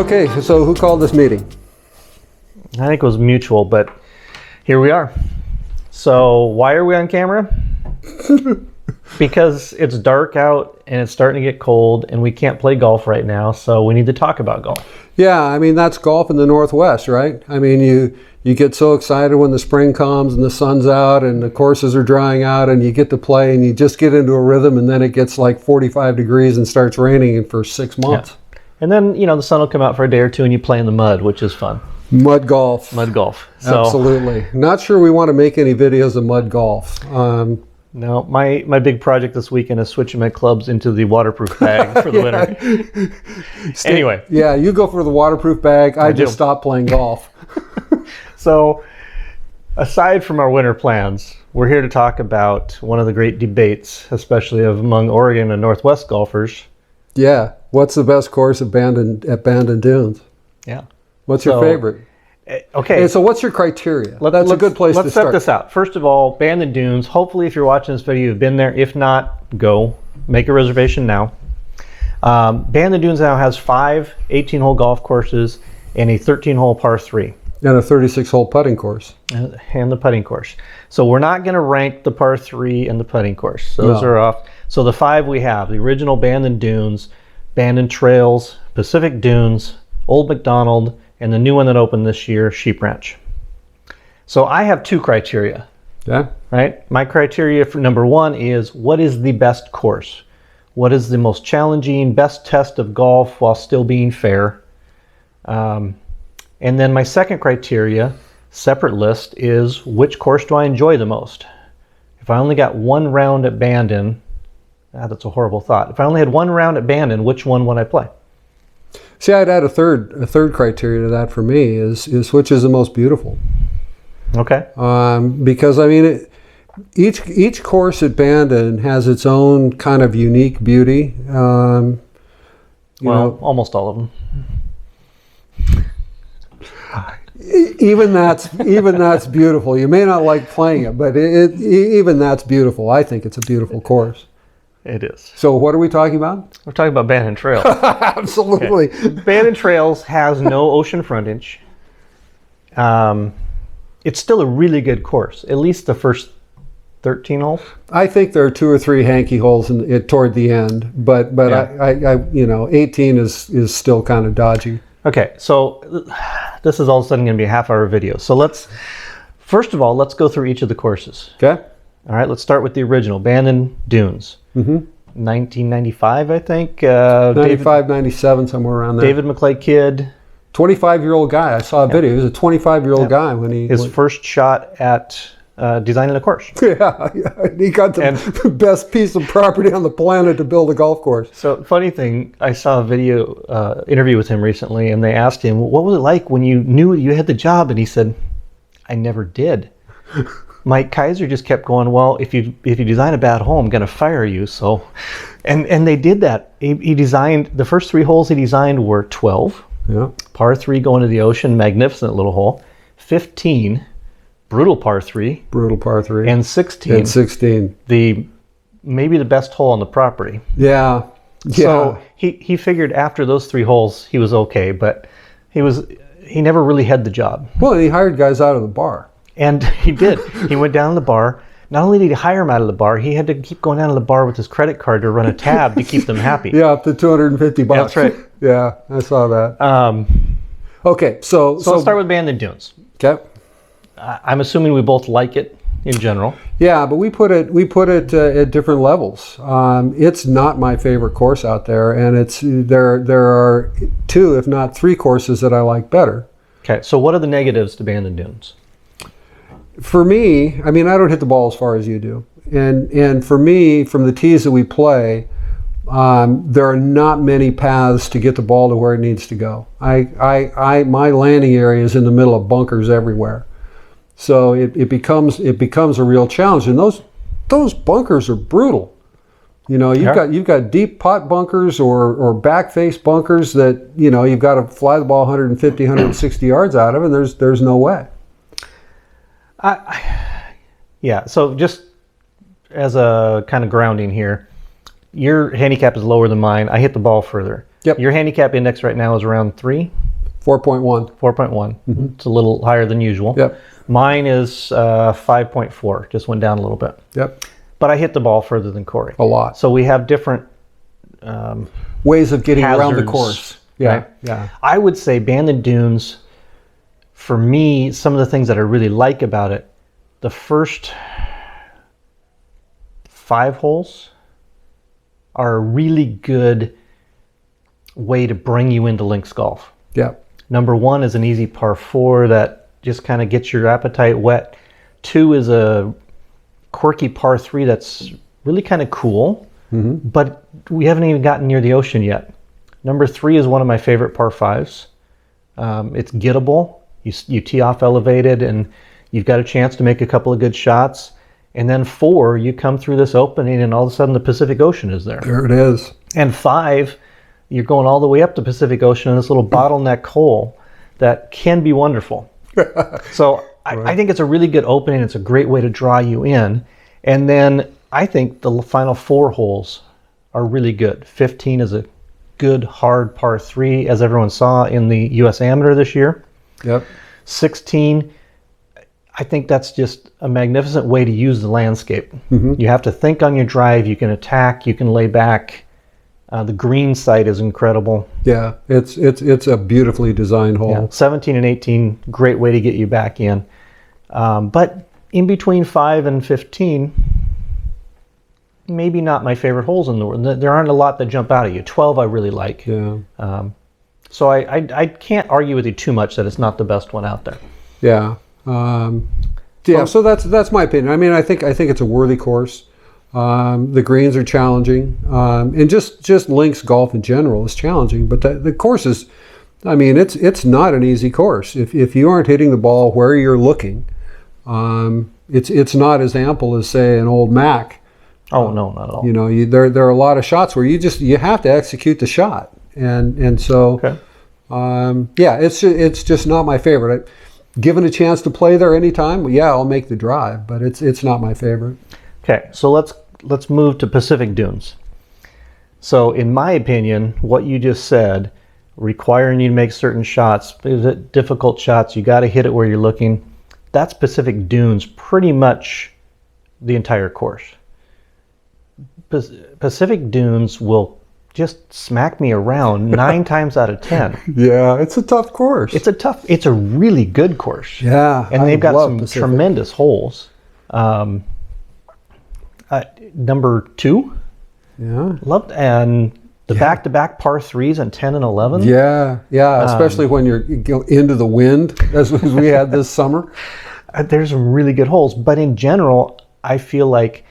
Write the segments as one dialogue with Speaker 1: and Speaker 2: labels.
Speaker 1: Okay, so who called this meeting?
Speaker 2: I think it was mutual, but here we are. So why are we on camera? Because it's dark out and it's starting to get cold and we can't play golf right now, so we need to talk about golf.
Speaker 1: Yeah, I mean, that's golf in the Northwest, right? I mean, you get so excited when the spring comes and the sun's out and the courses are drying out and you get to play and you just get into a rhythm, and then it gets like 45 degrees and starts raining for 6 months.
Speaker 2: Yeah. And then, the sun will come out for a day or two and you play in the mud, which is fun.
Speaker 1: Mud golf.
Speaker 2: Mud golf. So,
Speaker 1: absolutely. Not sure we want to make any videos of mud golf.
Speaker 2: No, my big project this weekend is switching my clubs into the waterproof bag for the winter. Anyway.
Speaker 1: Yeah, you go for the waterproof bag. I just stopped playing golf.
Speaker 2: So, aside from our winter plans, we're here to talk about one of the great debates, especially among Oregon and Northwest golfers.
Speaker 1: Yeah. What's the best course at Bandon Dunes?
Speaker 2: Yeah.
Speaker 1: What's your favorite?
Speaker 2: Okay.
Speaker 1: So what's your criteria? That's a good place to start.
Speaker 2: Let's set this out. First of all, Bandon Dunes. Hopefully, if you're watching this video, you've been there. If not, go. Make a reservation now. Bandon Dunes now has 5 18-hole golf courses and a 13-hole par 3.
Speaker 1: And a 36-hole putting course.
Speaker 2: And the putting course. So we're not going to rank the par 3 and the putting course. So those are off. So the 5 we have, the original Bandon Dunes, Bandon Trails, Pacific Dunes, Old Macdonald, and the new one that opened this year, Sheep Ranch. So I have 2 criteria.
Speaker 1: Yeah.
Speaker 2: Right? My criteria for number 1 is, what is the best course? What is the most challenging, best test of golf while still being fair? And then my second criteria, separate list, is which course do I enjoy the most? If I only got 1 round at Bandon, that's a horrible thought. If I only had 1 round at Bandon, which one would I play?
Speaker 1: See, I'd add a third criteria to that for me is which is the most beautiful.
Speaker 2: Okay.
Speaker 1: Because I mean, each course at Bandon has its own kind of unique beauty.
Speaker 2: Almost all of them.
Speaker 1: Even that's beautiful. You may not like playing it, but even that's beautiful. I think it's a beautiful course.
Speaker 2: It is.
Speaker 1: So what are we talking about?
Speaker 2: We're talking about Bandon Trails.
Speaker 1: Absolutely.
Speaker 2: Okay. Bandon Trails has no ocean frontage. It's still a really good course, at least the first 13 holes.
Speaker 1: I think there are 2 or 3 hanky holes toward the end, but yeah. 18 is still kind of dodgy.
Speaker 2: Okay, so this is all of a sudden going to be a half-hour video. So first of all, let's go through each of the courses.
Speaker 1: Okay.
Speaker 2: All right, let's start with the original, Bandon Dunes. Mm-hmm. 1995, I think.
Speaker 1: 95, 97, somewhere around there.
Speaker 2: David McClay kid.
Speaker 1: 25-year-old guy. I saw a video. He was a 25-year-old guy when he...
Speaker 2: His first shot at designing a course.
Speaker 1: Yeah. He got the best piece of property on the planet to build a golf course.
Speaker 2: So, funny thing, I saw a video interview with him recently, and they asked him, what was it like when you knew you had the job? And he said, I never did. Mike Kaiser just kept going, well, if you design a bad hole, I'm going to fire you. So, and they did that. He designed, the first 3 holes he designed were 12.
Speaker 1: Yeah.
Speaker 2: Par 3 going to the ocean, magnificent little hole. 15, brutal par 3.
Speaker 1: Brutal par 3.
Speaker 2: And 16.
Speaker 1: And 16.
Speaker 2: Maybe the best hole on the property.
Speaker 1: Yeah.
Speaker 2: So he figured after those 3 holes he was okay, but he never really had the job.
Speaker 1: Well, he hired guys out of the bar.
Speaker 2: And he did. He went down to the bar. Not only did he hire him out of the bar, he had to keep going down to the bar with his credit card to run a tab to keep them happy.
Speaker 1: Yeah, up to $250.
Speaker 2: That's right.
Speaker 1: Yeah, I saw that. Okay, so
Speaker 2: let's start with Bandon Dunes.
Speaker 1: Okay.
Speaker 2: I'm assuming we both like it in general.
Speaker 1: Yeah, but we put it at different levels. It's not my favorite course out there, and there are 2, if not 3 courses that I like better.
Speaker 2: Okay, so what are the negatives to Bandon Dunes?
Speaker 1: For me, I mean, I don't hit the ball as far as you do. And for me, from the tees that we play, there are not many paths to get the ball to where it needs to go. My landing area is in the middle of bunkers everywhere. So it becomes a real challenge. And those bunkers are brutal. You've got deep pot bunkers or back face bunkers that, you've got to fly the ball 150, 160 yards out of, and there's no way.
Speaker 2: Yeah, so just as a kind of grounding here, your handicap is lower than mine. I hit the ball further.
Speaker 1: Yep.
Speaker 2: Your handicap index right now is around 3?
Speaker 1: 4.1.
Speaker 2: 4.1. It's a little higher than usual.
Speaker 1: Yep.
Speaker 2: Mine is 5.4. Just went down a little bit.
Speaker 1: Yep.
Speaker 2: But I hit the ball further than Corey.
Speaker 1: A lot.
Speaker 2: So we have different
Speaker 1: ways of getting around the
Speaker 2: hazards,
Speaker 1: course. Yeah.
Speaker 2: right?
Speaker 1: Yeah.
Speaker 2: I would say Bandon Dunes, for me, some of the things that I really like about it, the first 5 holes are a really good way to bring you into links golf.
Speaker 1: Yeah.
Speaker 2: Number 1 is an easy par 4 that just kind of gets your appetite wet. 2 is a quirky par 3 that's really kind of cool, but we haven't even gotten near the ocean yet. Number 3 is one of my favorite par 5s. It's gettable. You tee off elevated and you've got a chance to make a couple of good shots. And then 4, you come through this opening and all of a sudden the Pacific Ocean is there.
Speaker 1: There it is.
Speaker 2: And 5, you're going all the way up the Pacific Ocean in this little bottleneck hole that can be wonderful. So I think it's a really good opening. It's a great way to draw you in. And then I think the final 4 holes are really good. 15 is a good hard par 3, as everyone saw in the U.S. Amateur this year.
Speaker 1: Yep.
Speaker 2: 16, I think that's just a magnificent way to use the landscape. You have to think on your drive. You can attack. You can lay back. The green site is incredible.
Speaker 1: Yeah, it's a beautifully designed hole.
Speaker 2: Yeah. 17 and 18, great way to get you back in. But in between 5 and 15, maybe not my favorite holes in the world. There aren't a lot that jump out at you. 12 I really like.
Speaker 1: Yeah.
Speaker 2: So I can't argue with you too much that it's not the best one out there.
Speaker 1: Yeah. Yeah. So that's my opinion. I mean, I think it's a worthy course. The greens are challenging, and just links golf in general is challenging. But the course is, I mean, it's not an easy course. If you aren't hitting the ball where you're looking, it's not as ample as say an Old Mac.
Speaker 2: Oh no, not at all.
Speaker 1: You know, there are a lot of shots where you have to execute the shot, and so yeah, it's just not my favorite. Given a chance to play there anytime, yeah, I'll make the drive, but it's not my favorite.
Speaker 2: Okay, so let's move to Pacific Dunes. So in my opinion, what you just said, requiring you to make certain shots, difficult shots, you got to hit it where you're looking. That's Pacific Dunes, pretty much the entire course. Pacific Dunes will just smack me around 9 times out of 10.
Speaker 1: Yeah, it's a tough course.
Speaker 2: It's a really good course.
Speaker 1: Yeah,
Speaker 2: and they've got some
Speaker 1: Pacific.
Speaker 2: tremendous holes. Number 2,
Speaker 1: yeah,
Speaker 2: loved, and the back-to-back par 3s and 10 and 11.
Speaker 1: Yeah, especially when you go into the wind, as we had this summer.
Speaker 2: There's some really good holes, but in general, I feel like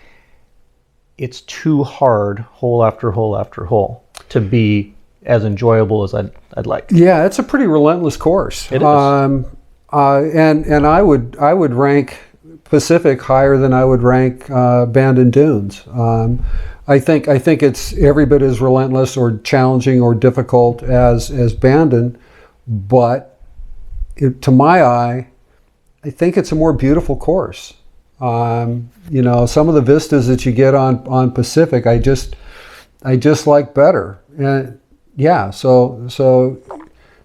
Speaker 2: it's too hard, hole after hole after hole, to be as enjoyable as I'd like.
Speaker 1: Yeah, it's a pretty relentless course.
Speaker 2: It is.
Speaker 1: And I would rank Pacific higher than I would rank Bandon Dunes. I think it's every bit as relentless or challenging or difficult as Bandon, but to my eye, I think it's a more beautiful course. You know, some of the vistas that you get on Pacific, I just like better. And yeah, so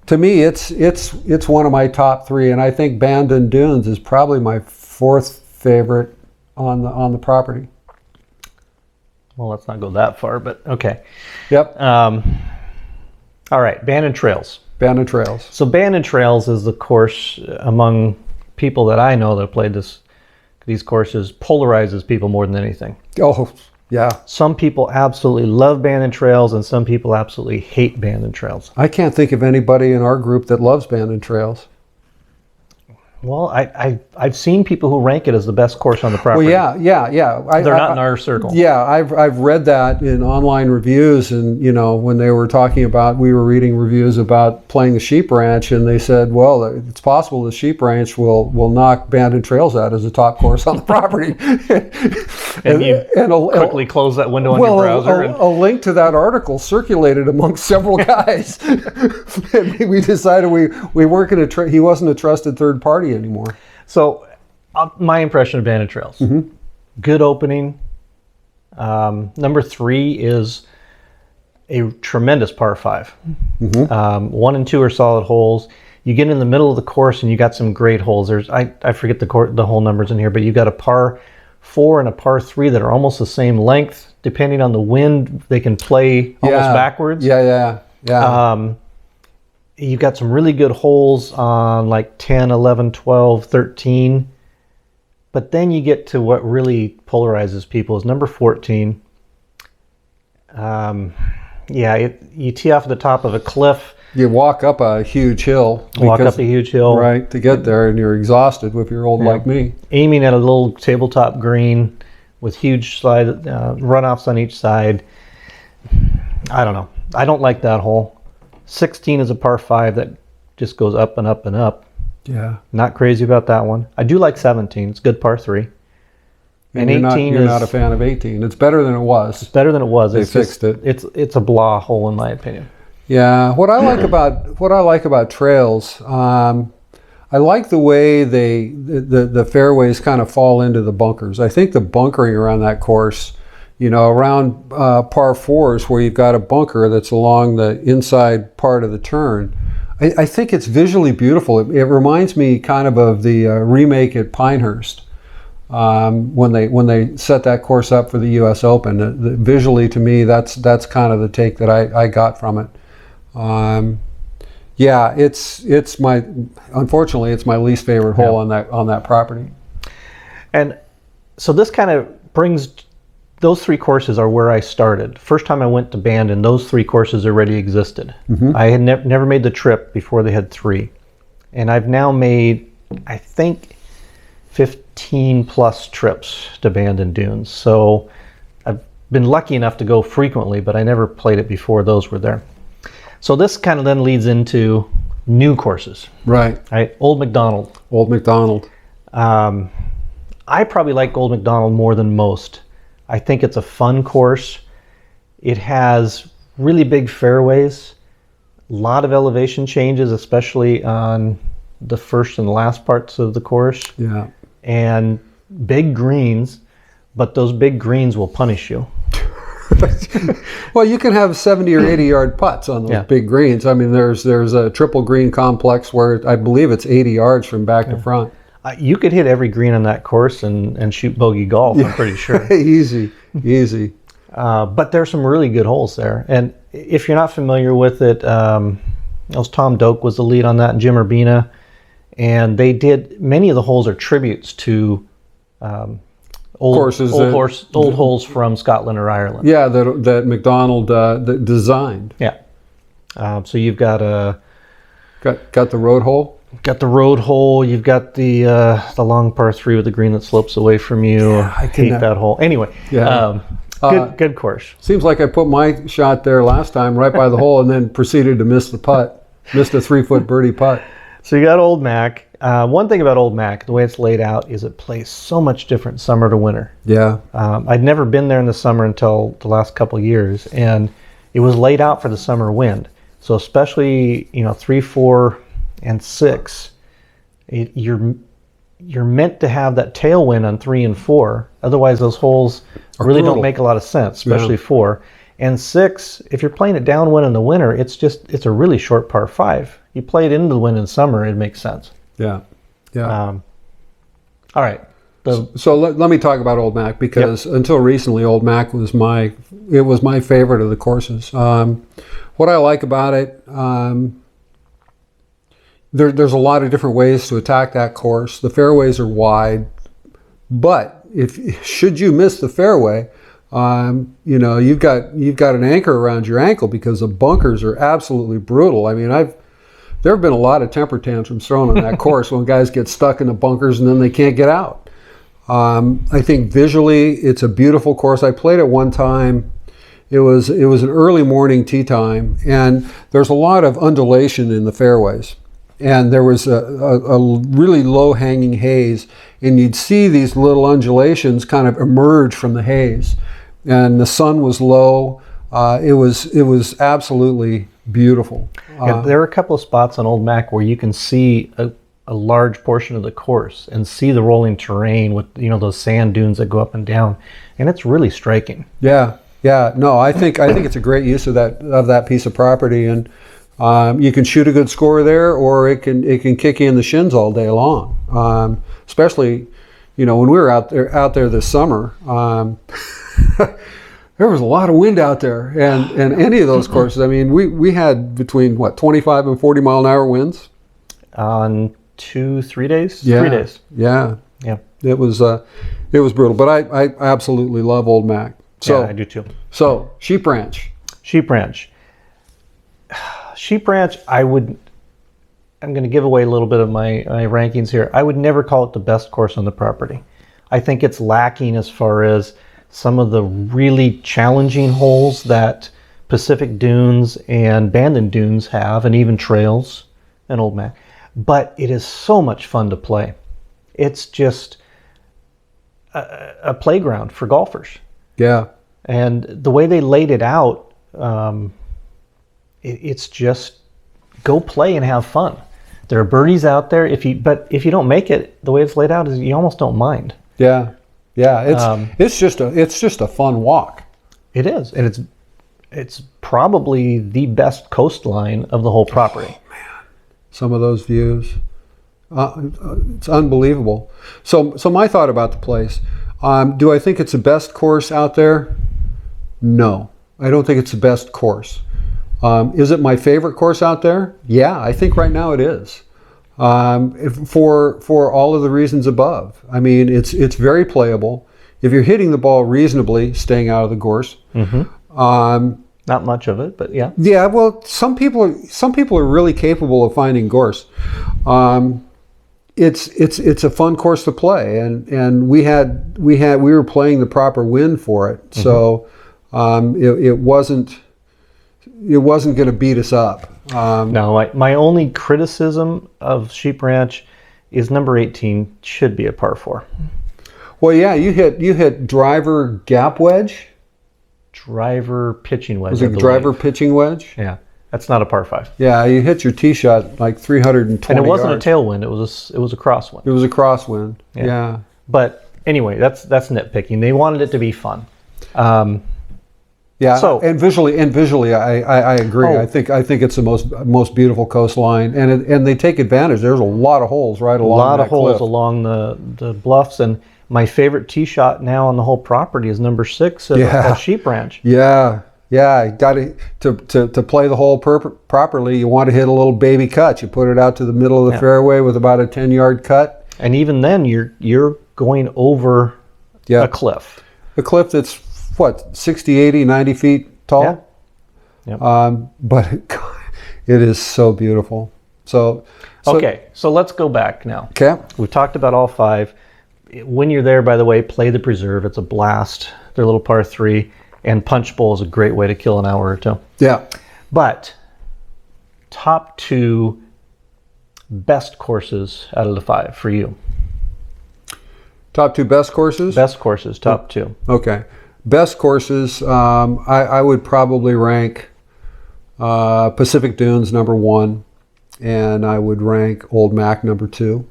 Speaker 1: to me, it's one of my top 3, and I think Bandon Dunes is probably my 4th favorite on the property.
Speaker 2: Well, let's not go that far, but okay.
Speaker 1: Yep.
Speaker 2: All right, Bandon Trails.
Speaker 1: Bandon Trails.
Speaker 2: So Bandon Trails is the course among people that I know that played these courses, polarizes people more than anything.
Speaker 1: Oh, yeah.
Speaker 2: Some people absolutely love Bandon Trails, and some people absolutely hate Bandon Trails.
Speaker 1: I can't think of anybody in our group that loves Bandon Trails.
Speaker 2: Well, I've seen people who rank it as the best course on the property.
Speaker 1: Well, yeah.
Speaker 2: They're not in our circle.
Speaker 1: Yeah, I've read that in online reviews, and you know, when they were talking about, we were reading reviews about playing the Sheep Ranch, and they said, well, it's possible the Sheep Ranch will knock Bandon Trails out as a top course on the property.
Speaker 2: and you quickly close that window on your browser.
Speaker 1: A link to that article circulated amongst several guys. And we decided we weren't going to. He wasn't a trusted third party anymore.
Speaker 2: So, my impression of Bandon Trails: good opening. Number 3 is a tremendous par 5. 1 and 2 are solid holes. You get in the middle of the course and you got some great holes. There's I forget the hole numbers in here, but you got a par 4 and a par 3 that are almost the same length. Depending on the wind, they can play almost backwards.
Speaker 1: Yeah.
Speaker 2: You've got some really good holes on like 10, 11, 12, 13. But then you get to what really polarizes people is number 14. You tee off at the top of a cliff.
Speaker 1: You walk up a huge hill. Right, to get there, and you're exhausted if you're old like me.
Speaker 2: Aiming at a little tabletop green with huge slide runoffs on each side. I don't know. I don't like that hole. 16 is a par 5 that just goes up and up and up.
Speaker 1: Yeah.
Speaker 2: Not crazy about that one. I do like 17. It's good par 3.
Speaker 1: And 18 you're not a fan of 18. It's better than it was.
Speaker 2: It's better than it was.
Speaker 1: They fixed it.
Speaker 2: It's a blah hole in my opinion.
Speaker 1: Yeah. What I like about trails, I like the way the fairways kind of fall into the bunkers. I think the bunkering around that course, around par 4s where you've got a bunker that's along the inside part of the turn, I think it's visually beautiful. It reminds me kind of the remake at Pinehurst when they set that course up for the U.S. Open. Visually, to me, that's kind of the take that I got from it. Unfortunately, it's my least favorite hole on that property.
Speaker 2: And so this kind of brings. Those 3 courses are where I started. First time I went to Bandon, those 3 courses already existed. I had never made the trip before they had 3. And I've now made, I think, 15 plus trips to Bandon Dunes. So I've been lucky enough to go frequently, but I never played it before those were there. So this kind of then leads into new courses.
Speaker 1: Right.
Speaker 2: Old Macdonald.
Speaker 1: Old Macdonald.
Speaker 2: I probably like Old Macdonald more than most. I think it's a fun course. It has really big fairways, a lot of elevation changes, especially on the first and last parts of the course.
Speaker 1: Yeah.
Speaker 2: And big greens, but those big greens will punish you.
Speaker 1: Well, you can have 70 or 80 yard putts on those big greens. I mean, there's a triple green complex where I believe it's 80 yards from back to front.
Speaker 2: You could hit every green on that course and shoot bogey golf, I'm pretty sure.
Speaker 1: Easy.
Speaker 2: But there's some really good holes there. And if you're not familiar with it, Tom Doak was the lead on that, and Jim Urbina. And they did, many of the holes are tributes to old holes from Scotland or Ireland.
Speaker 1: Yeah, that Macdonald designed.
Speaker 2: Yeah. So you've got
Speaker 1: got the road hole.
Speaker 2: Got the road hole. You've got the long par 3 with the green that slopes away from you.
Speaker 1: Yeah, I
Speaker 2: hate that hole. Anyway, good course.
Speaker 1: Seems like I put my shot there last time right by the hole and then proceeded to miss the putt. Missed a 3-foot birdie putt.
Speaker 2: So you got Old Mac. One thing about Old Mac, the way it's laid out, is it plays so much different summer to winter.
Speaker 1: Yeah.
Speaker 2: I'd never been there in the summer until the last couple of years, and it was laid out for the summer wind. So especially 3, 4, and 6, you're meant to have that tailwind on 3 and 4. Otherwise, those holes really don't make a lot of sense, especially 4. And 6, if you're playing it downwind in the winter, it's a really short par 5. You play it into the wind in summer, it makes sense.
Speaker 1: Yeah.
Speaker 2: All right.
Speaker 1: So let me talk about Old Mac, because until recently, Old Mac was my favorite of the courses. What I like about it, there's a lot of different ways to attack that course. The fairways are wide, but should you miss the fairway, you've got an anchor around your ankle, because the bunkers are absolutely brutal. I mean, there have been a lot of temper tantrums thrown on that course when guys get stuck in the bunkers and then they can't get out. I think visually it's a beautiful course. I played it one time. It was an early morning tee time, and there's a lot of undulation in the fairways. And there was a really low-hanging haze, and you'd see these little undulations kind of emerge from the haze. And the sun was low. It was absolutely beautiful.
Speaker 2: There are a couple of spots on Old Mac where you can see a large portion of the course and see the rolling terrain with those sand dunes that go up and down, and it's really striking.
Speaker 1: Yeah, Yeah, no, I think it's a great use of that piece of property, and you can shoot a good score there, or it can kick you in the shins all day long. Especially, when we were out there this summer, there was a lot of wind out there, and any of those courses. I mean, we had between 25 and 40 mile an hour winds
Speaker 2: on 3 days.
Speaker 1: Yeah,
Speaker 2: 3 days.
Speaker 1: Yeah. It was brutal, but I absolutely love Old Mac. So
Speaker 2: yeah, I do too.
Speaker 1: So Sheep Ranch.
Speaker 2: Sheep Ranch. I'm going to give away a little bit of my rankings here. I would never call it the best course on the property. I think it's lacking as far as some of the really challenging holes that Pacific Dunes and Bandon Dunes have, and even Trails and Old Mac. But it is so much fun to play. It's just a playground for golfers.
Speaker 1: Yeah.
Speaker 2: And the way they laid it out, it's just go play and have fun. There are birdies out there. But if you don't make it, the way it's laid out is you almost don't mind.
Speaker 1: Yeah. It's just a fun walk.
Speaker 2: It is, and it's probably the best coastline of the whole property.
Speaker 1: Oh, man, some of those views, it's unbelievable. So my thought about the place: do I think it's the best course out there? No, I don't think it's the best course. Is it my favorite course out there? Yeah, I think right now it is. For all of the reasons above. I mean, it's very playable. If you're hitting the ball reasonably, staying out of the gorse.
Speaker 2: Mm-hmm. Not much of it, but yeah.
Speaker 1: Yeah, well, some people are really capable of finding gorse. It's a fun course to play, and we were playing the proper wind for it, so it wasn't going to beat us up.
Speaker 2: No, my only criticism of Sheep Ranch is number 18 should be a par 4.
Speaker 1: Well, yeah, you hit driver gap wedge.
Speaker 2: Driver pitching wedge.
Speaker 1: Was it driver pitching wedge?
Speaker 2: Yeah, that's not a par 5.
Speaker 1: Yeah, you hit your tee shot like 320
Speaker 2: and it wasn't
Speaker 1: yards.
Speaker 2: A tailwind. It was a crosswind.
Speaker 1: It was a crosswind. Yeah.
Speaker 2: But anyway, that's nitpicking. They wanted it to be fun.
Speaker 1: Yeah, so, and visually, I agree. Oh, I think it's the most beautiful coastline, and they take advantage. There's a lot of holes right along. A lot of holes
Speaker 2: along the bluffs, and my favorite tee shot now on the whole property is number 6 at Sheep Ranch.
Speaker 1: Yeah, got to play the hole properly. You want to hit a little baby cut. You put it out to the middle of the fairway with about a 10-yard cut,
Speaker 2: and even then you're going over a cliff.
Speaker 1: A cliff that's 60, 80, 90 feet tall?
Speaker 2: Yeah.
Speaker 1: But it is so beautiful. So
Speaker 2: let's go back now.
Speaker 1: Okay.
Speaker 2: We've talked about all 5. When you're there, by the way, play the preserve. It's a blast. They're a little par 3, and Punch Bowl is a great way to kill an hour or two.
Speaker 1: Yeah.
Speaker 2: But top 2 best courses out of the 5 for you.
Speaker 1: Top 2 best courses?
Speaker 2: Best courses, top 2.
Speaker 1: Okay. Best courses, I would probably rank Pacific Dunes number 1, and I would rank Old Mac number 2.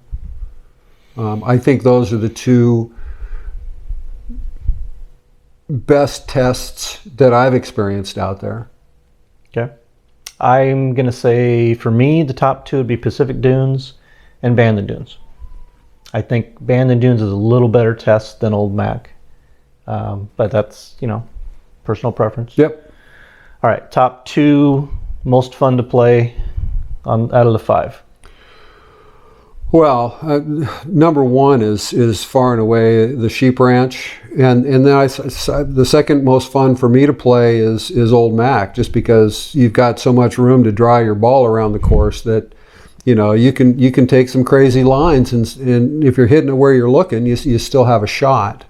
Speaker 1: I think those are the 2 best tests that I've experienced out there.
Speaker 2: Okay. I'm going to say, for me, the top 2 would be Pacific Dunes and Bandon Dunes. I think Bandon Dunes is a little better test than Old Mac. But that's, personal preference.
Speaker 1: Yep.
Speaker 2: All right, top 2 most fun to play out of the 5.
Speaker 1: Well, number 1 is far and away the Sheep Ranch, and then the second most fun for me to play is Old Mac, just because you've got so much room to draw your ball around the course that you can take some crazy lines, and if you're hitting it where you're looking, you still have a shot.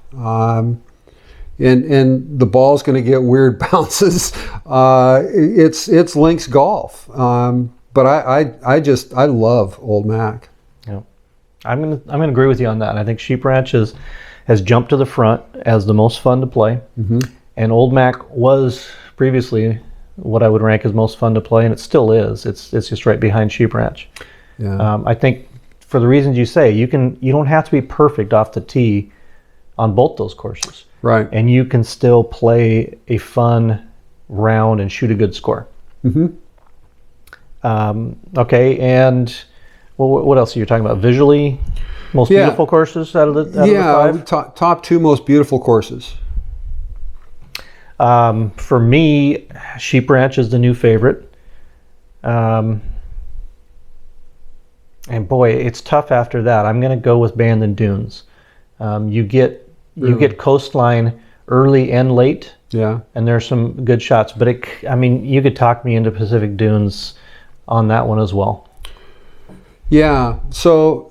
Speaker 1: And the ball's going to get weird bounces. It's links golf, but I love Old Mac.
Speaker 2: Yeah, I'm gonna agree with you on that. I think Sheep Ranch has jumped to the front as the most fun to play, and Old Mac was previously what I would rank as most fun to play, and it still is. It's just right behind Sheep Ranch.
Speaker 1: Yeah.
Speaker 2: I think for the reasons you say, you don't have to be perfect off the tee on both those courses.
Speaker 1: Right.
Speaker 2: and you can still play a fun round and shoot a good score.
Speaker 1: Mm-hmm.
Speaker 2: Okay, and what else are you talking about? Visually, most beautiful courses out of the five?
Speaker 1: Top two most beautiful courses.
Speaker 2: For me, Sheep Ranch is the new favorite. And boy, it's tough after that. I'm going to go with Bandon Dunes. You get coastline early and late.
Speaker 1: Yeah.
Speaker 2: And there's some good shots, but you could talk me into Pacific Dunes on that one as well.
Speaker 1: Yeah. So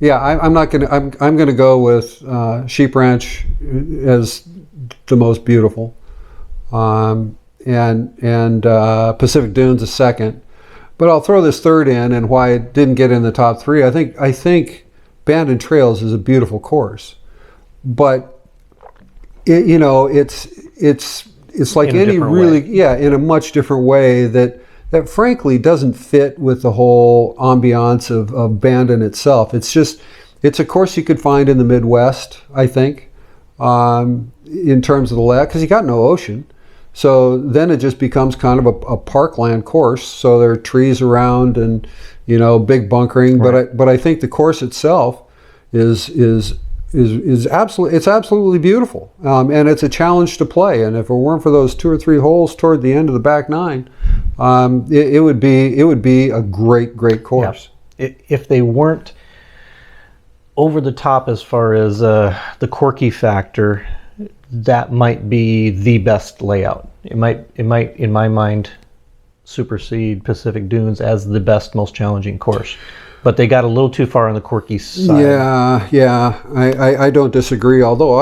Speaker 1: yeah, I'm going to go with Sheep Ranch as the most beautiful, and Pacific Dunes is second. But I'll throw this third in, and why it didn't get in the top three. I think Bandon Trails is a beautiful course, but it's like any really in a much different way that frankly doesn't fit with the whole ambiance of Bandon itself. It's a course you could find in the Midwest, I think, in terms of the layout, because you got no ocean. So then it just becomes kind of a parkland course. So there are trees around and big bunkering.
Speaker 2: Right.
Speaker 1: But I think the course itself is absolutely beautiful, and it's a challenge to play. And if it weren't for those 2 or 3 holes toward the end of the back nine, it would be a great course.
Speaker 2: Yeah. If they weren't over the top as far as the quirky factor, that might be the best layout. It might, in my mind, supersede Pacific Dunes as the best, most challenging course. But they got a little too far on the quirky side.
Speaker 1: Yeah. I don't disagree. Although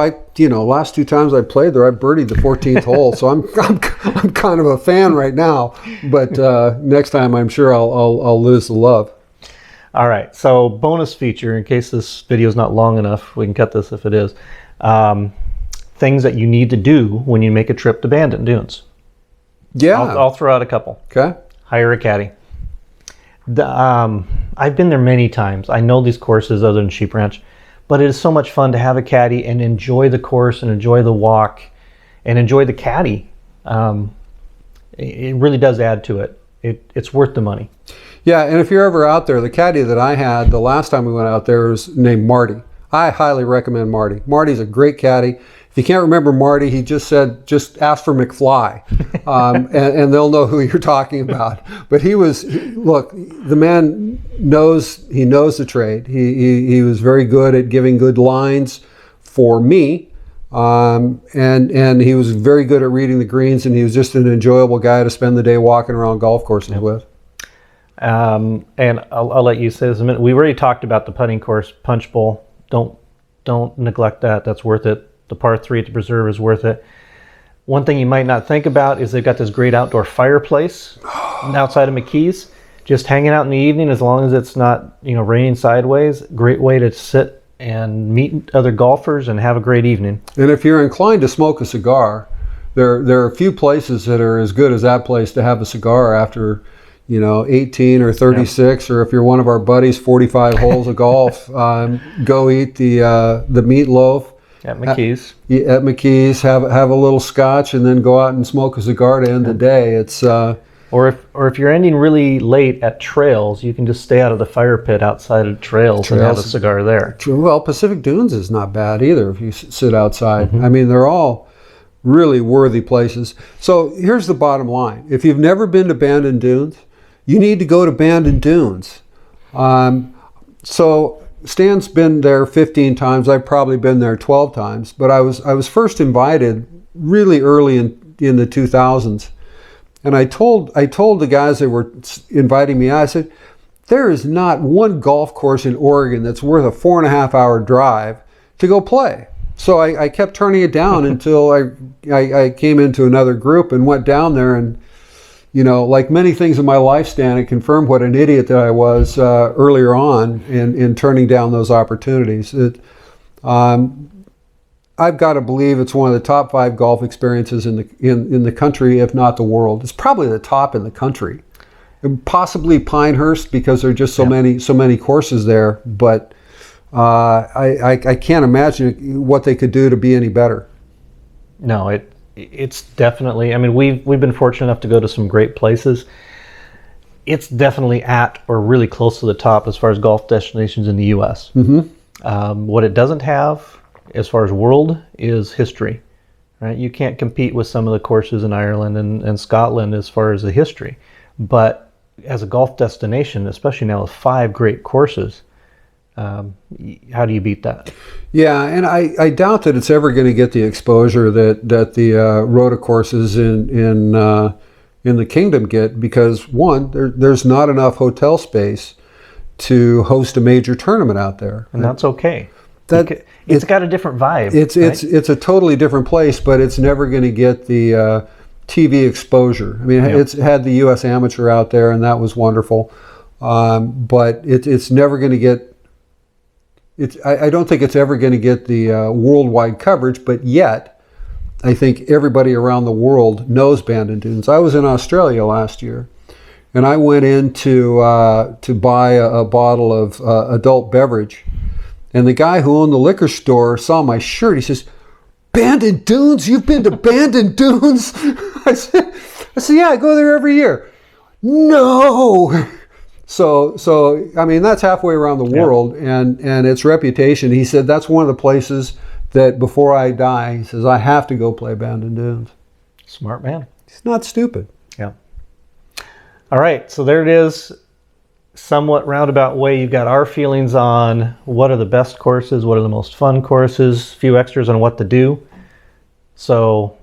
Speaker 1: last 2 times I played there, I birdied the 14th hole, so I'm kind of a fan right now. But next time, I'm sure I'll lose the love.
Speaker 2: All right. So bonus feature, in case this video is not long enough, we can cut this if it is. Things that you need to do when you make a trip to Bandon Dunes.
Speaker 1: Yeah.
Speaker 2: I'll throw out a couple.
Speaker 1: Okay.
Speaker 2: Hire a caddy. I've been there many times. I know these courses other than Sheep Ranch, but it is so much fun to have a caddy and enjoy the course and enjoy the walk and enjoy the caddy. It really does add to it. It's worth the money.
Speaker 1: Yeah, and if you're ever out there, the caddy that I had the last time we went out there was named Marty. I highly recommend Marty. Marty's a great caddy. If you can't remember Marty, he just said, just ask for McFly, and they'll know who you're talking about. But look, the man knows the trade. He was very good at giving good lines for me, and he was very good at reading the greens, and he was just an enjoyable guy to spend the day walking around golf courses with.
Speaker 2: And I'll let you say this in a minute. We already talked about the putting course, Punch Bowl. Don't neglect that. That's worth it. The par 3 at the Preserve is worth it. One thing you might not think about is they've got this great outdoor fireplace outside of McKee's. Just hanging out in the evening, as long as it's not raining sideways. Great way to sit and meet other golfers and have a great evening.
Speaker 1: And if you're inclined to smoke a cigar, there are a few places that are as good as that place to have a cigar after 18 or 36, or if you're one of our buddies, 45 holes of golf. Go eat the meatloaf
Speaker 2: at McKee's.
Speaker 1: At McKee's, have a little scotch, and then go out and smoke a cigar to end the day. It's
Speaker 2: or if you're ending really late at Trails, you can just stay out of the fire pit outside of Trails and have a cigar there.
Speaker 1: Well, Pacific Dunes is not bad either if you sit outside. Mm-hmm. I mean, they're all really worthy places. So here's the bottom line: if you've never been to Bandon Dunes, you need to go to Bandon Dunes. So Stan's been there 15 times. I've probably been there 12 times. But I was first invited really early in the 2000s, and I told the guys that were inviting me, I said, there is not one golf course in Oregon that's worth a 4.5-hour drive to go play. So I kept turning it down until I came into another group and went down there, and like many things in my life, Stan, it confirmed what an idiot that I was earlier on in turning down those opportunities. I've got to believe it's one of the top 5 golf experiences in the country, if not the world. It's probably the top in the country, and possibly Pinehurst, because there are just so many courses there. But I can't imagine what they could do to be any better.
Speaker 2: No, it's definitely. I mean, we've been fortunate enough to go to some great places. It's definitely at or really close to the top as far as golf destinations in the U.S. What it doesn't have, as far as world, is history. Right? You can't compete with some of the courses in Ireland and Scotland as far as the history. But as a golf destination, especially now with 5 great courses, how do you beat that?
Speaker 1: Yeah, and I doubt that it's ever going to get the exposure that the rota courses in the kingdom get, because one, there's not enough hotel space to host a major tournament out there,
Speaker 2: and that's okay.
Speaker 1: It's
Speaker 2: got a different vibe.
Speaker 1: It's a totally different place, but it's never going to get the TV exposure. I mean, it's had the U.S. Amateur out there, and that was wonderful, but it's never going to get. I don't think it's ever going to get the worldwide coverage, but yet I think everybody around the world knows Bandon Dunes. I was in Australia last year, and I went in to buy a bottle of adult beverage, and the guy who owned the liquor store saw my shirt. He says, "Bandon Dunes? You've been to Bandon Dunes?" I said, "Yeah, I go there every year." No. So I mean, that's halfway around the world, and its reputation. He said that's one of the places that before I die, he says, I have to go play Bandon Dunes.
Speaker 2: Smart man.
Speaker 1: He's not stupid.
Speaker 2: Yeah. All right, so there it is. Somewhat roundabout way, you've got our feelings on what are the best courses, what are the most fun courses, a few extras on what to do. So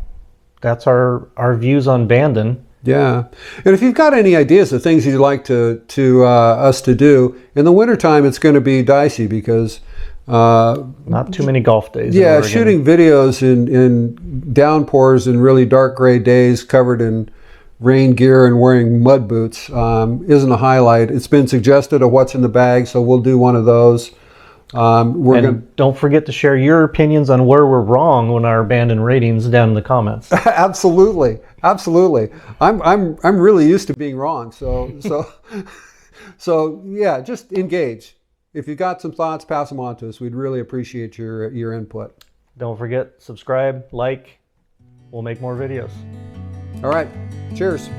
Speaker 2: that's our views on Bandon.
Speaker 1: Yeah, and if you've got any ideas of things you'd like us to do in the wintertime, it's going to be dicey because
Speaker 2: not too many golf days.
Speaker 1: Yeah, shooting videos in downpours and really dark gray days, covered in rain gear and wearing mud boots, isn't a highlight. It's been suggested of what's in the bag, so we'll do one of those.
Speaker 2: Don't forget to share your opinions on where we're wrong on our Bandon ratings down in the comments.
Speaker 1: Absolutely. I'm really used to being wrong. So yeah, just engage. If you got some thoughts, pass them on to us. We'd really appreciate your input.
Speaker 2: Don't forget, subscribe, like. We'll make more videos.
Speaker 1: All right. Cheers.